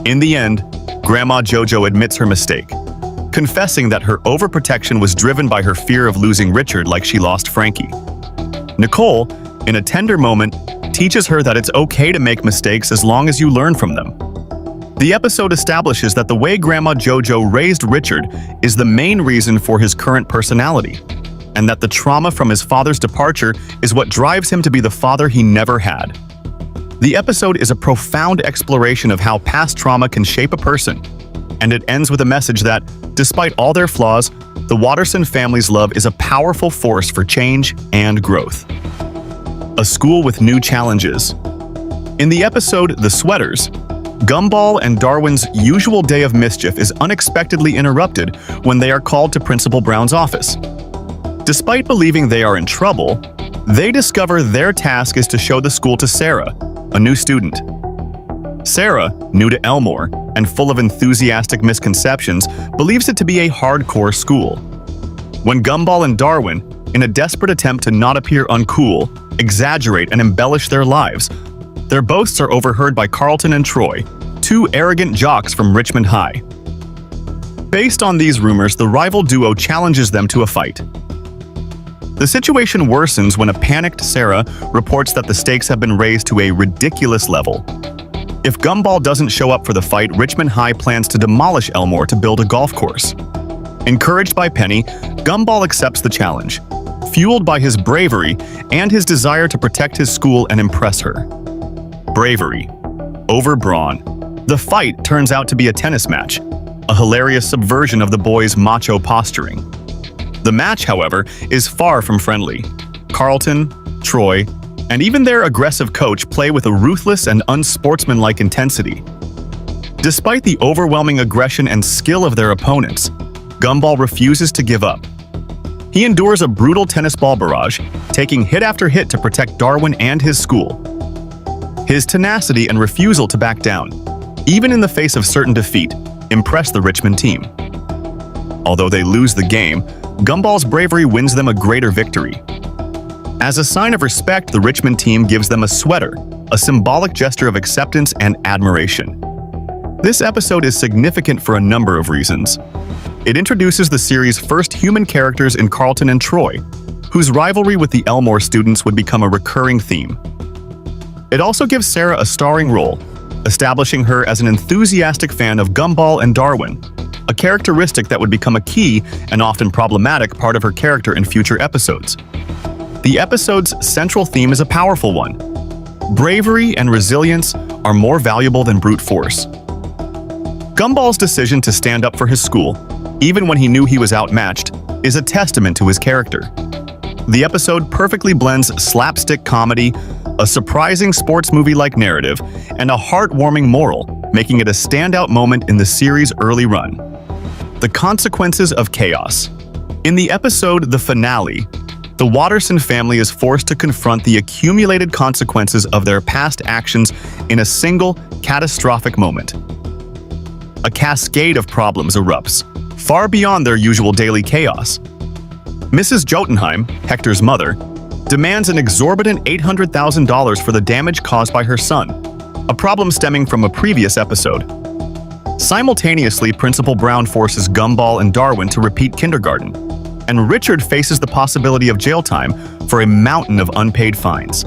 In the end, Grandma Jojo admits her mistake, confessing that her overprotection was driven by her fear of losing Richard like she lost Frankie. Nicole, in a tender moment, teaches her that it's okay to make mistakes as long as you learn from them. The episode establishes that the way Grandma Jojo raised Richard is the main reason for his current personality, and that the trauma from his father's departure is what drives him to be the father he never had. The episode is a profound exploration of how past trauma can shape a person, and it ends with a message that, despite all their flaws, the Watterson family's love is a powerful force for change and growth. a school with new challenges. In the episode The Sweaters, Gumball and Darwin's usual day of mischief is unexpectedly interrupted when they are called to Principal Brown's office. Despite believing they are in trouble, they discover their task is to show the school to Sarah, a new student. Sarah, new to Elmore and full of enthusiastic misconceptions, believes it to be a hardcore school. When Gumball and Darwin, in a desperate attempt to not appear uncool, exaggerate and embellish their lives, their boasts are overheard by Carlton and Troy, two arrogant jocks from Richmond High. Based on these rumors, the rival duo challenges them to a fight. The situation worsens when a panicked Sarah reports that the stakes have been raised to a ridiculous level. If Gumball doesn't show up for the fight, Richmond High plans to demolish Elmore to build a golf course. Encouraged by Penny, Gumball accepts the challenge, fueled by his bravery and his desire to protect his school and impress her. Bravery over brawn. The fight turns out to be a tennis match, a hilarious subversion of the boys' macho posturing. The match, however, is far from friendly. Carlton, Troy, and even their aggressive coach play with a ruthless and unsportsmanlike intensity. Despite the overwhelming aggression and skill of their opponents, Gumball refuses to give up. He endures a brutal tennis ball barrage, taking hit after hit to protect Darwin and his school. His tenacity and refusal to back down, even in the face of certain defeat, impress the Richmond team. Although they lose the game, Gumball's bravery wins them a greater victory. As a sign of respect, the Richmond team gives them a sweater, a symbolic gesture of acceptance and admiration. This episode is significant for a number of reasons. It introduces the series' first human characters in Carlton and Troy, whose rivalry with the Elmore students would become a recurring theme. It also gives Sarah a starring role, establishing her as an enthusiastic fan of Gumball and Darwin, a characteristic that would become a key and often problematic part of her character in future episodes. The episode's central theme is a powerful one. Bravery and resilience are more valuable than brute force. Gumball's decision to stand up for his school, even when he knew he was outmatched, is a testament to his character. The episode perfectly blends slapstick comedy, a surprising sports movie-like narrative, and a heartwarming moral, making it a standout moment in the series' early run. The consequences of chaos. In the episode The Finale, the Watterson family is forced to confront the accumulated consequences of their past actions in a single, catastrophic moment. A cascade of problems erupts, far beyond their usual daily chaos. Mrs. Jotunheim, Hector's mother, demands an exorbitant $800,000 for the damage caused by her son, a problem stemming from a previous episode. Simultaneously, Principal Brown forces Gumball and Darwin to repeat kindergarten, and Richard faces the possibility of jail time for a mountain of unpaid fines.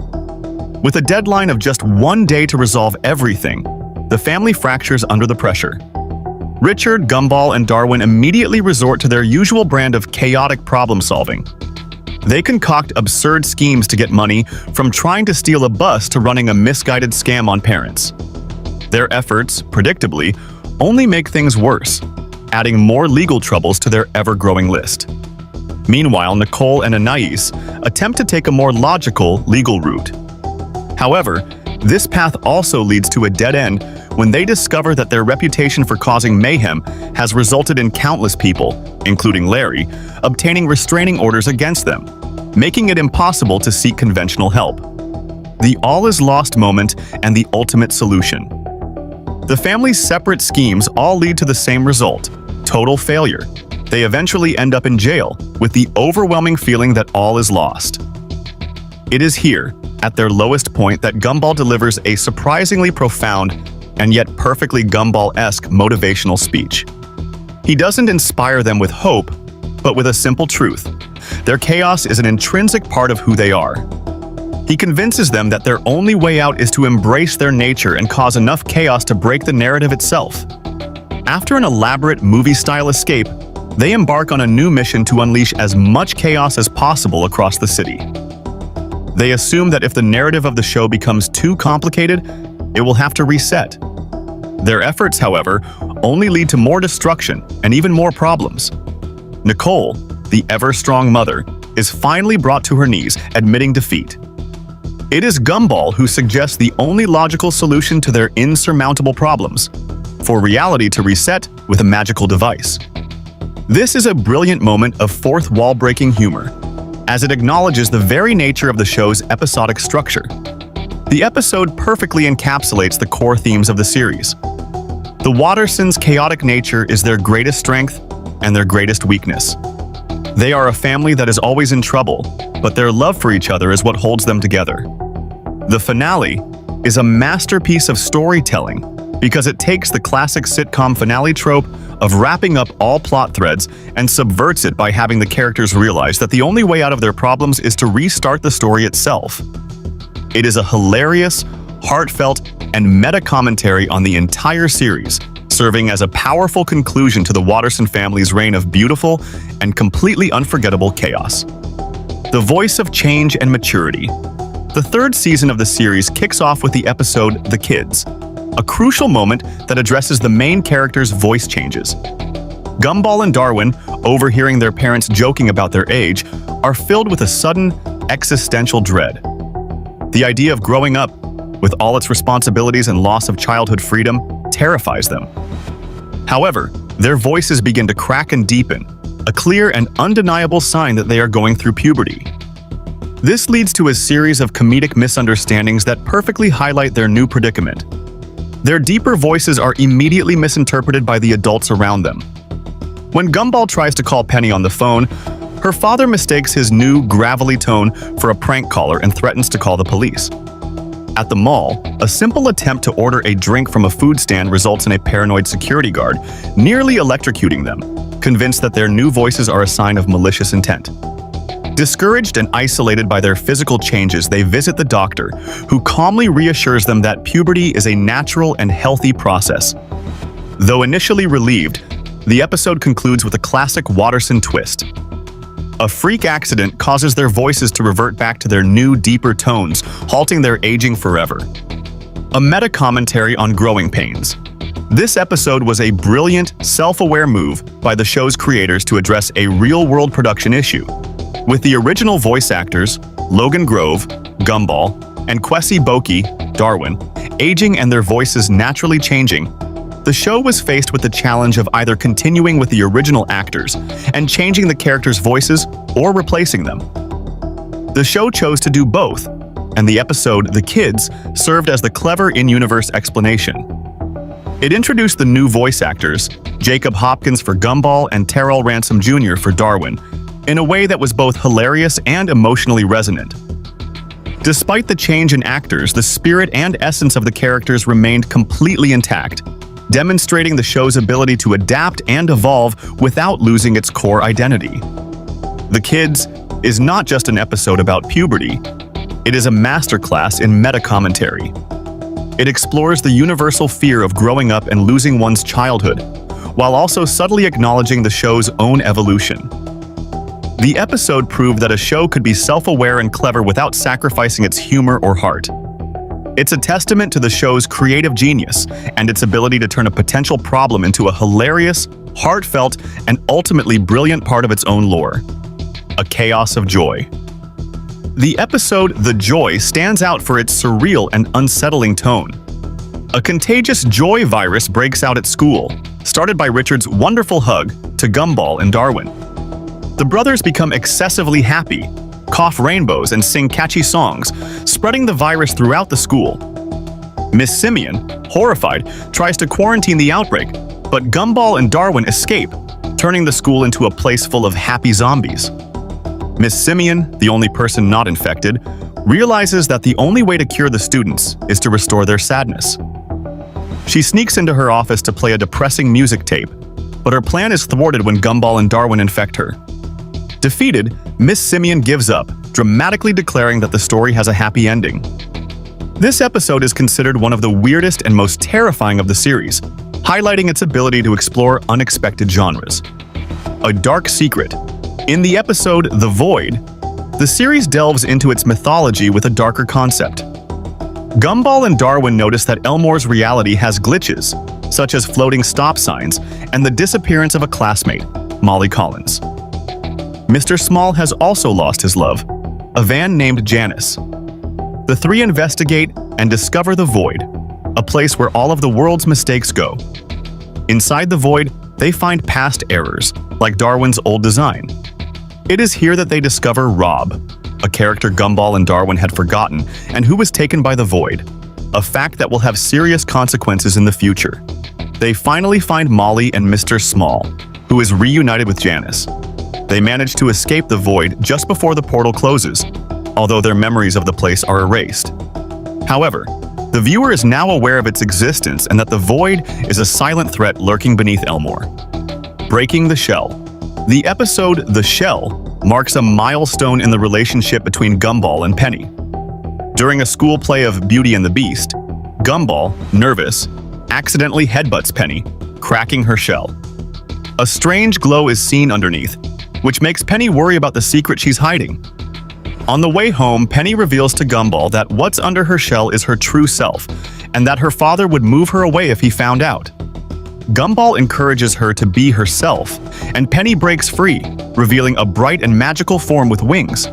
With a deadline of just 1 day to resolve everything, the family fractures under the pressure. Richard, Gumball, and Darwin immediately resort to their usual brand of chaotic problem-solving. They concoct absurd schemes to get money, from trying to steal a bus to running a misguided scam on parents. Their efforts, predictably, only make things worse, adding more legal troubles to their ever-growing list. Meanwhile, Nicole and Anais attempt to take a more logical, legal route. However, this path also leads to a dead end when they discover that their reputation for causing mayhem has resulted in countless people, including Larry, obtaining restraining orders against them, making it impossible to seek conventional help. The all-is-lost moment and the ultimate solution. The family's separate schemes all lead to the same result: total failure. They eventually end up in jail, with the overwhelming feeling that all is lost. It is here, at their lowest point, that Gumball delivers a surprisingly profound and yet perfectly Gumball-esque motivational speech. He doesn't inspire them with hope, but with a simple truth. Their chaos is an intrinsic part of who they are. He convinces them that their only way out is to embrace their nature and cause enough chaos to break the narrative itself. After an elaborate movie-style escape, they embark on a new mission to unleash as much chaos as possible across the city. They assume that if the narrative of the show becomes too complicated, it will have to reset. Their efforts, however, only lead to more destruction and even more problems. Nicole, the ever-strong mother, is finally brought to her knees, admitting defeat. It is Gumball who suggests the only logical solution to their insurmountable problems: for reality to reset with a magical device. This is a brilliant moment of fourth wall-breaking humor, as it acknowledges the very nature of the show's episodic structure. The episode perfectly encapsulates the core themes of the series. The Wattersons' chaotic nature is their greatest strength and their greatest weakness. They are a family that is always in trouble, but their love for each other is what holds them together. The finale is a masterpiece of storytelling because it takes the classic sitcom finale trope of wrapping up all plot threads and subverts it by having the characters realize that the only way out of their problems is to restart the story itself. It is a hilarious, heartfelt, and meta-commentary on the entire series, serving as a powerful conclusion to the Watterson family's reign of beautiful and completely unforgettable chaos. The voice of change and maturity. The third season of the series kicks off with the episode The Kids, a crucial moment that addresses the main characters' voice changes. Gumball and Darwin, overhearing their parents joking about their age, are filled with a sudden, existential dread. The idea of growing up, with all its responsibilities and loss of childhood freedom, terrifies them. However, their voices begin to crack and deepen, a clear and undeniable sign that they are going through puberty. This leads to a series of comedic misunderstandings that perfectly highlight their new predicament. Their deeper voices are immediately misinterpreted by the adults around them. When Gumball tries to call Penny on the phone, her father mistakes his new, gravelly tone for a prank caller and threatens to call the police. At the mall, a simple attempt to order a drink from a food stand results in a paranoid security guard nearly electrocuting them, convinced that their new voices are a sign of malicious intent. Discouraged and isolated by their physical changes, they visit the doctor, who calmly reassures them that puberty is a natural and healthy process. Though initially relieved, the episode concludes with a classic Watterson twist. A freak accident causes their voices to revert back to their new, deeper tones, halting their aging forever. A meta-commentary on growing pains. This episode was a brilliant, self-aware move by the show's creators to address a real-world production issue. With the original voice actors, Logan Grove, Gumball, and Kwesi Boki, Darwin, aging and their voices naturally changing, the show was faced with the challenge of either continuing with the original actors and changing the characters' voices or replacing them. The show chose to do both, and the episode The Kids served as the clever in-universe explanation. It introduced the new voice actors, Jacob Hopkins for Gumball and Terrell Ransom Jr. for Darwin, in a way that was both hilarious and emotionally resonant. Despite the change in actors, the spirit and essence of the characters remained completely intact, demonstrating the show's ability to adapt and evolve without losing its core identity. The Kids is not just an episode about puberty, it is a masterclass in meta-commentary. It explores the universal fear of growing up and losing one's childhood, while also subtly acknowledging the show's own evolution. The episode proved that a show could be self-aware and clever without sacrificing its humor or heart. It's a testament to the show's creative genius and its ability to turn a potential problem into a hilarious, heartfelt, and ultimately brilliant part of its own lore. A chaos of joy. The episode The Joy stands out for its surreal and unsettling tone. A contagious joy virus breaks out at school, started by Richard's wonderful hug to Gumball and Darwin. The brothers become excessively happy, cough rainbows, and sing catchy songs, spreading the virus throughout the school. Miss Simeon, horrified, tries to quarantine the outbreak, but Gumball and Darwin escape, turning the school into a place full of happy zombies. Miss Simeon, the only person not infected, realizes that the only way to cure the students is to restore their sadness. She sneaks into her office to play a depressing music tape, but her plan is thwarted when Gumball and Darwin infect her. Defeated, Miss Simeon gives up, dramatically declaring that the story has a happy ending. This episode is considered one of the weirdest and most terrifying of the series, highlighting its ability to explore unexpected genres. A dark secret. In the episode The Void, the series delves into its mythology with a darker concept. Gumball and Darwin notice that Elmore's reality has glitches, such as floating stop signs and the disappearance of a classmate, Molly Collins. Mr. Small has also lost his love, a van named Janice. The three investigate and discover the Void, a place where all of the world's mistakes go. Inside the Void, they find past errors, like Darwin's old design. It is here that they discover Rob, a character Gumball and Darwin had forgotten and who was taken by the Void, a fact that will have serious consequences in the future. They finally find Molly and Mr. Small, who is reunited with Janice. They manage to escape the Void just before the portal closes, although their memories of the place are erased. However, the viewer is now aware of its existence and that the Void is a silent threat lurking beneath Elmore. Breaking the Shell. The episode The Shell marks a milestone in the relationship between Gumball and Penny. During a school play of Beauty and the Beast, Gumball, nervous, accidentally headbutts Penny, cracking her shell. A strange glow is seen underneath, which makes Penny worry about the secret she's hiding. On the way home, Penny reveals to Gumball that what's under her shell is her true self, and that her father would move her away if he found out. Gumball encourages her to be herself, and Penny breaks free, revealing a bright and magical form with wings.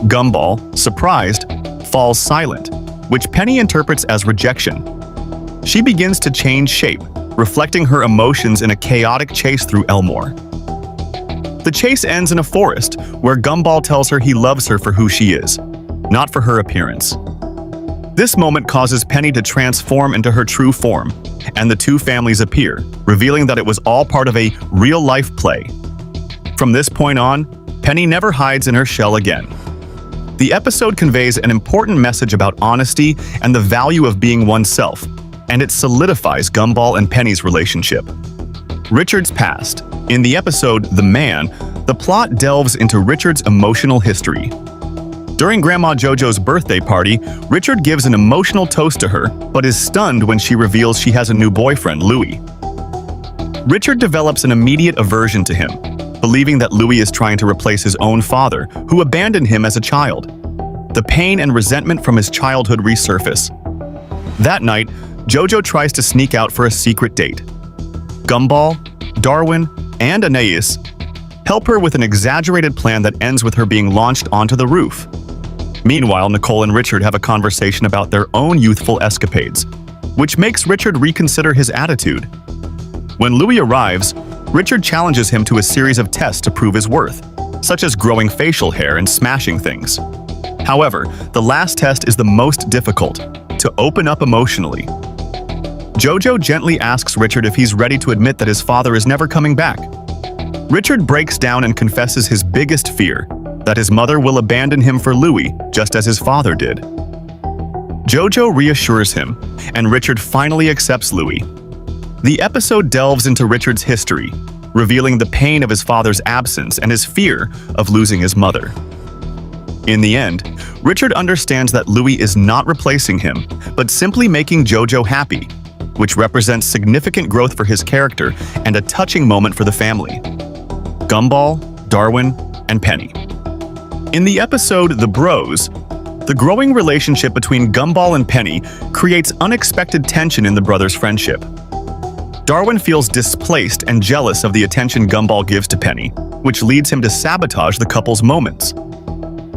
Gumball, surprised, falls silent, which Penny interprets as rejection. She begins to change shape, reflecting her emotions in a chaotic chase through Elmore. The chase ends in a forest, where Gumball tells her he loves her for who she is, not for her appearance. This moment causes Penny to transform into her true form, and the two families appear, revealing that it was all part of a real-life play. From this point on, Penny never hides in her shell again. The episode conveys an important message about honesty and the value of being oneself, and it solidifies Gumball and Penny's relationship. Richard's past. In the episode The Man, the plot delves into Richard's emotional history. During Grandma JoJo's birthday party, Richard gives an emotional toast to her, but is stunned when she reveals she has a new boyfriend, Louis. Richard develops an immediate aversion to him, believing that Louis is trying to replace his own father, who abandoned him as a child. The pain and resentment from his childhood resurface. That night, JoJo tries to sneak out for a secret date. Gumball, Darwin, and Anais help her with an exaggerated plan that ends with her being launched onto the roof. Meanwhile, Nicole and Richard have a conversation about their own youthful escapades, which makes Richard reconsider his attitude. When Louis arrives, Richard challenges him to a series of tests to prove his worth, such as growing facial hair and smashing things. However, the last test is the most difficult, to open up emotionally. JoJo gently asks Richard if he's ready to admit that his father is never coming back. Richard breaks down and confesses his biggest fear, that his mother will abandon him for Louis, just as his father did. JoJo reassures him, and Richard finally accepts Louis. The episode delves into Richard's history, revealing the pain of his father's absence and his fear of losing his mother. In the end, Richard understands that Louis is not replacing him, but simply making JoJo happy, which represents significant growth for his character and a touching moment for the family. Gumball, Darwin, and Penny. In the episode The Bros, the growing relationship between Gumball and Penny creates unexpected tension in the brothers' friendship. Darwin feels displaced and jealous of the attention Gumball gives to Penny, which leads him to sabotage the couple's moments.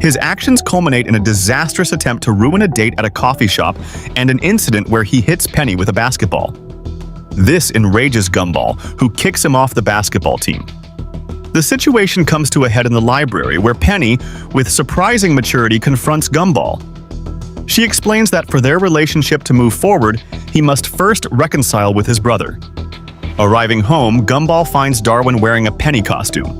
His actions culminate in a disastrous attempt to ruin a date at a coffee shop and an incident where he hits Penny with a basketball. This enrages Gumball, who kicks him off the basketball team. The situation comes to a head in the library where Penny, with surprising maturity, confronts Gumball. She explains that for their relationship to move forward, he must first reconcile with his brother. Arriving home, Gumball finds Darwin wearing a Penny costume.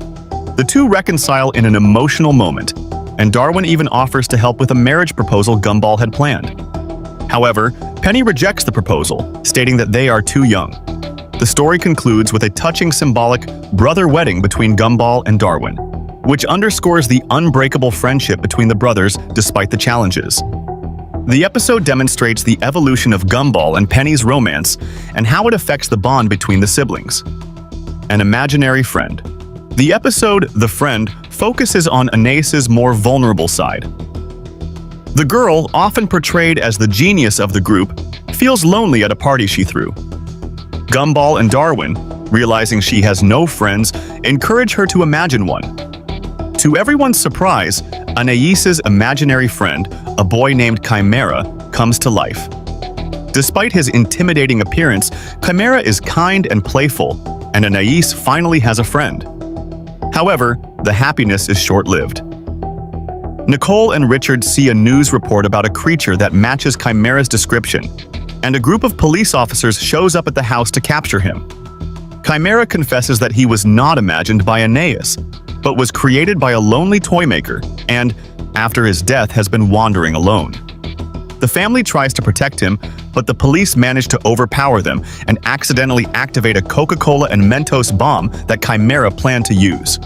The two reconcile in an emotional moment, and Darwin even offers to help with a marriage proposal Gumball had planned. However, Penny rejects the proposal, stating that they are too young. The story concludes with a touching symbolic brother wedding between Gumball and Darwin, which underscores the unbreakable friendship between the brothers despite the challenges. The episode demonstrates the evolution of Gumball and Penny's romance and how it affects the bond between the siblings. An imaginary friend. The episode The Friend focuses on Anais's more vulnerable side. The girl, often portrayed as the genius of the group, feels lonely at a party she threw. Gumball and Darwin, realizing she has no friends, encourage her to imagine one. To everyone's surprise, Anais's imaginary friend, a boy named Chimera comes to life. Despite his intimidating appearance, Chimera is kind and playful, and Anais finally has a friend. However, the happiness is short-lived. Nicole and Richard see a news report about a creature that matches Chimera's description, and a group of police officers shows up at the house to capture him. Chimera confesses that he was not imagined by Anais, but was created by a lonely toy maker and, after his death, has been wandering alone. The family tries to protect him, but the police manage to overpower them and accidentally activate a Coca-Cola and Mentos bomb that Chimera planned to use.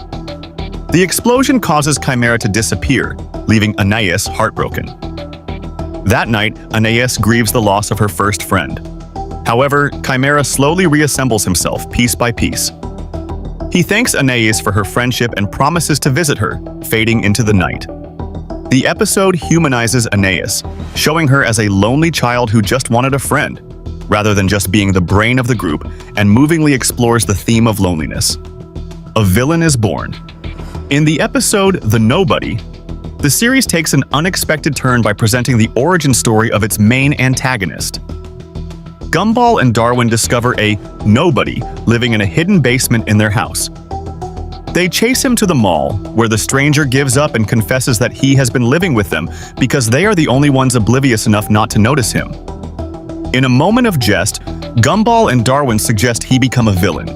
The explosion causes Chimera to disappear, leaving Anais heartbroken. That night, Anais grieves the loss of her first friend. However, Chimera slowly reassembles himself piece by piece. He thanks Anais for her friendship and promises to visit her, fading into the night. The episode humanizes Anais, showing her as a lonely child who just wanted a friend, rather than just being the brain of the group, and movingly explores the theme of loneliness. A villain is born. In the episode The Nobody, the series takes an unexpected turn by presenting the origin story of its main antagonist. Gumball and Darwin discover a nobody living in a hidden basement in their house. They chase him to the mall, where the stranger gives up and confesses that he has been living with them because they are the only ones oblivious enough not to notice him. In a moment of jest, Gumball and Darwin suggest he become a villain.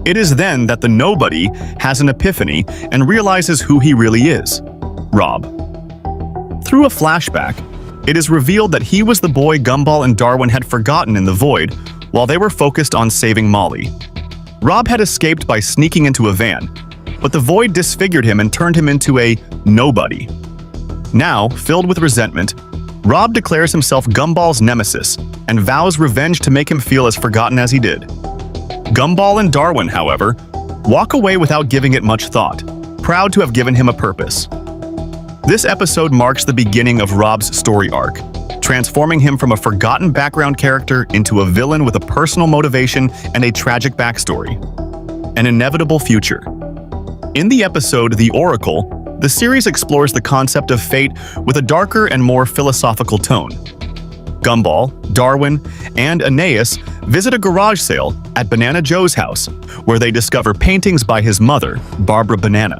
It is then that the nobody has an epiphany and realizes who he really is: Rob. Through a flashback, it is revealed that he was the boy Gumball and Darwin had forgotten in the void while they were focused on saving Molly. Rob had escaped by sneaking into a van, but the void disfigured him and turned him into a nobody. Now, filled with resentment, Rob declares himself Gumball's nemesis and vows revenge to make him feel as forgotten as he did. Gumball and Darwin, however, walk away without giving it much thought, proud to have given him a purpose. This episode marks the beginning of Rob's story arc, transforming him from a forgotten background character into a villain with a personal motivation and a tragic backstory. An inevitable future. In the episode The Oracle, the series explores the concept of fate with a darker and more philosophical tone. Gumball, Darwin, and Anais visit a garage sale at Banana Joe's house, where they discover paintings by his mother, Barbara Banana.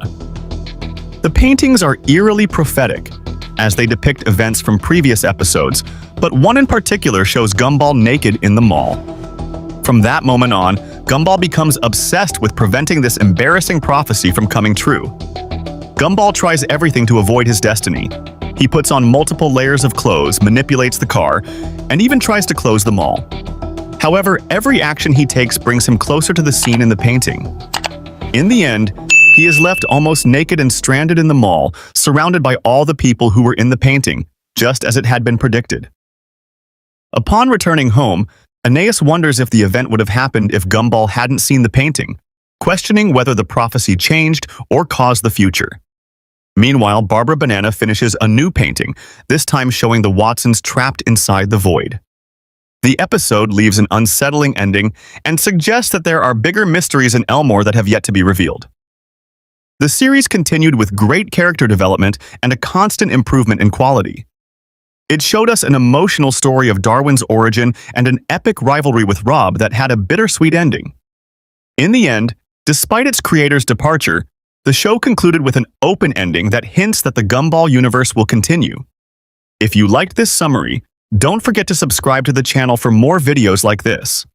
The paintings are eerily prophetic, as they depict events from previous episodes, but one in particular shows Gumball naked in the mall. From that moment on, Gumball becomes obsessed with preventing this embarrassing prophecy from coming true. Gumball tries everything to avoid his destiny. He puts on multiple layers of clothes, manipulates the car, and even tries to close the mall. However, every action he takes brings him closer to the scene in the painting. In the end, he is left almost naked and stranded in the mall, surrounded by all the people who were in the painting, just as it had been predicted. Upon returning home, Anais wonders if the event would have happened if Gumball hadn't seen the painting, questioning whether the prophecy changed or caused the future. Meanwhile, Barbara Banana finishes a new painting, this time showing the Wattersons trapped inside the void. The episode leaves an unsettling ending and suggests that there are bigger mysteries in Elmore that have yet to be revealed. The series continued with great character development and a constant improvement in quality. It showed us an emotional story of Darwin's origin and an epic rivalry with Rob that had a bittersweet ending. In the end, despite its creator's departure, the show concluded with an open ending that hints that the Gumball universe will continue. If you liked this summary, don't forget to subscribe to the channel for more videos like this.